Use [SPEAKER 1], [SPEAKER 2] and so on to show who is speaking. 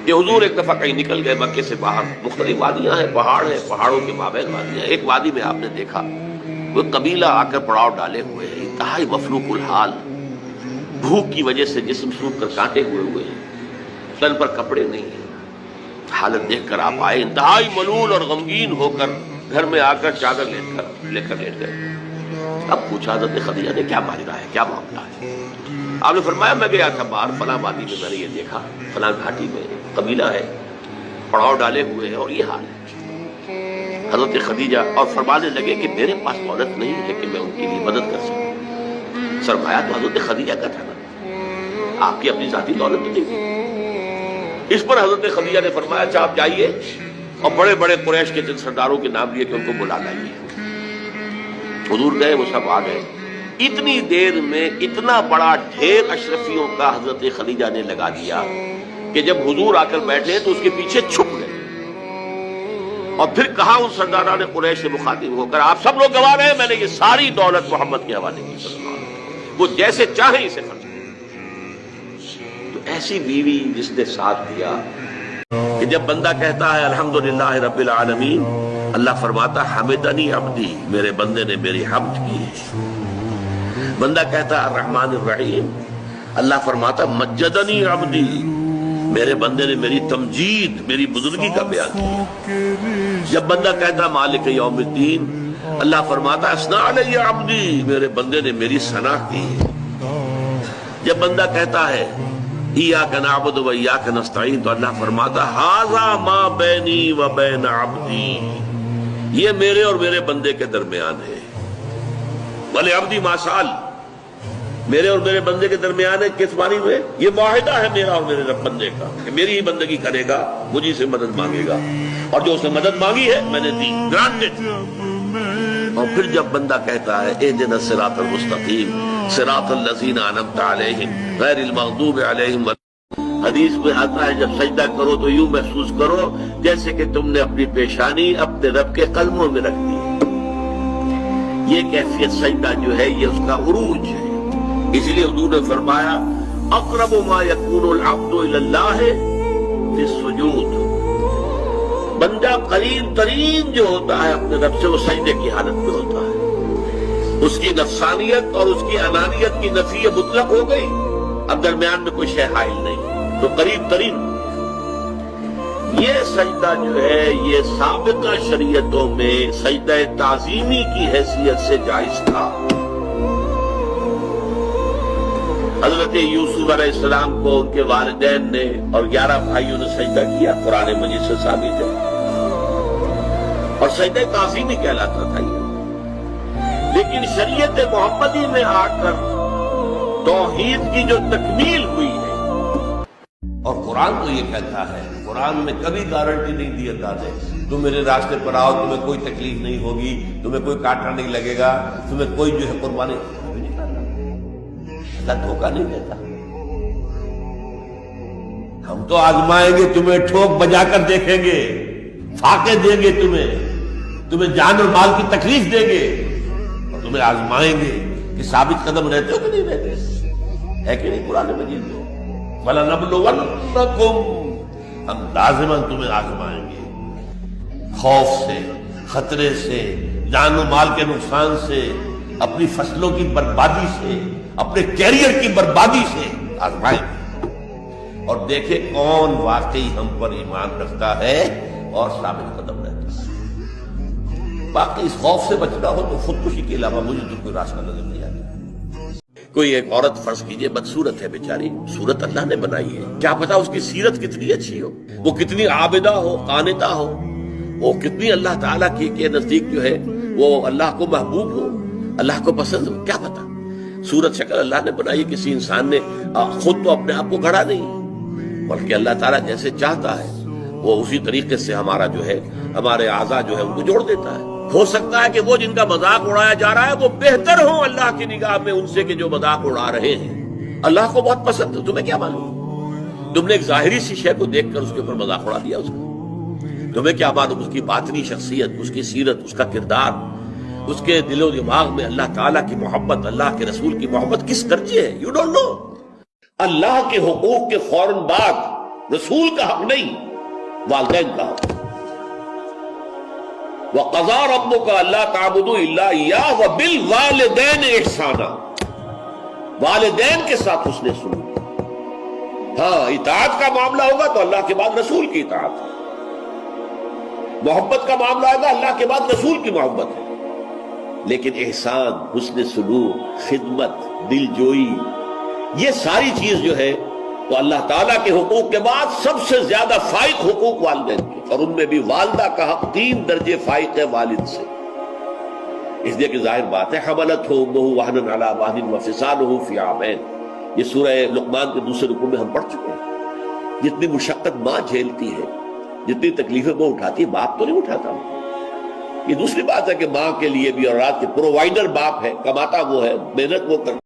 [SPEAKER 1] کہ حضور ایک دفعہ کہیں نکل گئے مکے سے باہر، مختلف وادیاں ہیں، پہاڑ ہیں، پہاڑوں کے مابین وادیاں ہیں، ایک وادی میں آپ نے دیکھا وہ قبیلہ آ کر پڑاؤ ڈالے ہوئے ہیں، انتہائی مفلوق الحال، بھوک کی وجہ سے جسم سوکھ کر کانٹے ہوئے ہیں، تن پر کپڑے نہیں ہیں۔ حالت دیکھ کر آپ آئے، انتہائی ملول اور غمگین ہو کر گھر میں آ کر چادر لے کر لیٹ گئے۔ اب پوچھا حضرت خدیجہ نے کیا ماجرا ہے، کیا معاملہ ہے؟ آپ نے فرمایا میں گیا تھا باہر فلاں وادی میں، میں نے یہ دیکھا فلاں گھاٹی میں قبیلہ ہے، پڑاؤ ڈالے ہوئے ہیں اور یہ حال ہے۔ حضرت خدیجہ اور فرمانے لگے کہ میرے پاس دولت نہیں ہے کہ میں ان کی بھی مدد کر سکوں۔ سرمایہ تو حضرت خدیجہ کا تھا نا، آپ کی اپنی ذاتی دولت تو نہیں۔ اس پر حضرت خدیجہ نے فرمایا اچھا آپ جائیے اور بڑے بڑے قریش کے جن سرداروں کے نام لیے کہ ان کو بلا لائیے۔ حضور گئے، وہ سب آ گئے۔ اتنی دیر میں اتنا بڑا ڈھیر اشرفیوں کا حضرت خدیجہ نے لگا دیا کہ جب حضور آ کر بیٹھے تو اس کے پیچھے چھپ گئے، اور پھر کہا ان سرداران قریش سے مخاطب ہو کر آپ سب لوگ گواہ ہیں میں نے یہ ساری دولت محمد کے حوالے کی صلی اللہ علیہ وسلم، وہ جیسے چاہیں اسے خرچ کریں۔ تو ایسی بیوی جس نے ساتھ دیا کہ جب بندہ کہتا ہے الحمدللہ رب العالمین، اللہ فرماتا حمدنی عبدی، میرے بندے نے میری حمد کی ہے۔ بندہ کہتا الرحمن الرحیم، اللہ فرماتا مجدنی عبدی، میرے بندے نے میری تمجید، میری بزرگی کا بیان کیا۔ جب بندہ کہتا مالک یوم الدین، اللہ فرماتا اثنا علی عبدی، میرے بندے نے میری ثنا کی ہے۔ جب بندہ کہتا ہے ایاک نعبد و ایاک نستعین، تو اللہ فرماتا ھذا ما بینی و بین عبدی، یہ میرے اور میرے بندے کے درمیان ہے۔ وَلِعَبْدِ مَا سَأَلَ، میرے اور میرے بندے کے درمیان ہے، کس معنی میں؟ یہ معاہدہ ہے میرا اور میرے رب بندے کا کہ میری ہی بندگی کرے گا، مجھے سے مدد مانگے گا، اور جو اس نے مدد مانگی ہے میں نے دی، گرانٹڈ۔ اور پھر جب بندہ کہتا ہے اہدنا الصراط المستقیم صراط الذین انعمت علیہم غیر المغضوب علیہم، حدیث میں آتا ہے جب سجدہ کرو تو یوں محسوس کرو جیسے کہ تم نے اپنی پیشانی اپنے رب کے قدموں میں رکھ دی۔ یہ کیفیت سجدہ جو ہے یہ اس کا عروج ہے۔ اس لیے حضور نے فرمایا اقرب ما یکون العبد الی اللہ فی السجود، بندہ قریب ترین جو ہوتا ہے اپنے رب سے وہ سجدے کی حالت میں ہوتا ہے۔ اس کی نفسانیت اور اس کی انانیت کی نفی مطلق ہو گئی، اب درمیان میں کوئی شے حائل نہیں، تو قریب ترین۔ یہ سجدہ جو ہے یہ سابقہ شریعتوں میں سجدہ تعظیمی کی حیثیت سے جائز تھا۔ حضرت یوسف علیہ السلام کو ان کے والدین نے اور 11 بھائیوں نے سجدہ کیا، قرآن مجید سے ثابت ہے، اور سجدہ تعظیمی کہلاتا تھا یہ۔ لیکن شریعت محمدی میں آ کر توحید کی جو تکمیل ہوئی ہے، اور قرآن تو یہ کہتا ہے، قرآن میں کبھی گارنٹی نہیں دی اللہ نے تم میرے راستے پر آؤ تمہیں کوئی تکلیف نہیں ہوگی، تمہیں کوئی کانٹا نہیں لگے گا، تمہیں کوئی جو ہے قربانی نہیں کرنا، اللہ دھوکہ نہیں دیتا۔ ہم تو آزمائیں گے تمہیں، ٹھوک بجا کر دیکھیں گے، فاقے دیں گے تمہیں جان اور مال کی تکلیف دیں گے، اور تمہیں آزمائیں گے کہ ثابت قدم رہتے ہو کہ نہیں رہتے، ہے کہ نہیں قرآن مجید میں؟ وَلَنَبْلُوَنَّكُمْ، ہم لازماً تمہیں آزمائیں گے، خوف سے، خطرے سے، جان و مال کے نقصان سے، اپنی فصلوں کی بربادی سے، اپنے کیریئر کی بربادی سے آزمائیں گے، اور دیکھیں کون واقعی ہم پر ایمان رکھتا ہے اور ثابت قدم رہتا ہے۔ باقی اس خوف سے بچنا ہو تو خودکشی کے علاوہ مجھے تو کوئی راستہ نظر نہیں آتا۔ کوئی ایک عورت فرض کیجئے بدصورت ہے بیچاری، صورت اللہ نے بنائی ہے، کیا پتا اس کی سیرت کتنی اچھی ہو، وہ کتنی عابدہ ہو، قانتہ ہو، وہ کتنی اللہ تعالیٰ کے نزدیک جو ہے وہ اللہ کو محبوب ہو، اللہ کو پسند ہو، کیا پتا۔ صورت شکل اللہ نے بنائی، کسی انسان نے خود تو اپنے آپ کو گھڑا نہیں، بلکہ اللہ تعالیٰ جیسے چاہتا ہے وہ اسی طریقے سے ہمارا جو ہے ہمارے اعضاء جو ہے ان کو جوڑ دیتا ہے۔ ہو سکتا ہے کہ وہ جن کا مذاق اڑایا جا رہا ہے وہ بہتر ہوں اللہ کی نگاہ میں ان سے کہ جو مذاق اڑا رہے ہیں، اللہ کو بہت پسند ہے، تمہیں کیا معلوم؟ تم نے ایک ظاہری سی شے کو دیکھ کر اس کے اوپر مذاق اڑا دیا اس کا، تمہیں کیا معلوم اس کی باطنی شخصیت، اس کی سیرت، اس کا کردار، اس کے دل و دماغ میں اللہ تعالیٰ کی محبت، اللہ کے رسول کی محبت کس درجے ہے، یو ڈونٹ نو۔ اللہ کے حقوق کے فوراً بعد رسول کا حق نہیں، والدین کا حق۔ وَقَضَىٰ رَبُّكَ أَلَّا تَعْبُدُوا إِلَّا إِيَّاهُ وَبِالْوَالِدَيْنِ إِحْسَانًا، والدین کے ساتھ حسن سلوک۔ ہاں اطاعت کا معاملہ ہوگا تو اللہ کے بعد رسول کی اطاعت ہے، محبت کا معاملہ آئے گا اللہ کے بعد رسول کی محبت ہے، لیکن احسان، حسن سلوک، خدمت، دل جوئی، یہ ساری چیز جو ہے تو اللہ تعالیٰ کے حقوق کے بعد سب سے زیادہ فائق حقوق والدین کے، اور ان میں بھی والدہ کا حق 3 درجے فائق ہے والد سے، اس لیے کہ ظاہر بات ہے حملتہ امہ وہنا علی وہن وفصالہ فی عامین، یہ سورہ لقمان کے دوسرے رکوع میں ہم پڑھ چکے ہیں۔ جتنی مشقت ماں جھیلتی ہے، جتنی تکلیفیں وہ اٹھاتی ہے، باپ تو نہیں اٹھاتا۔ یہ دوسری بات ہے کہ ماں کے لیے بھی اور رات کے پرووائڈر باپ ہے، کماتا وہ ہے، محنت وہ کرتا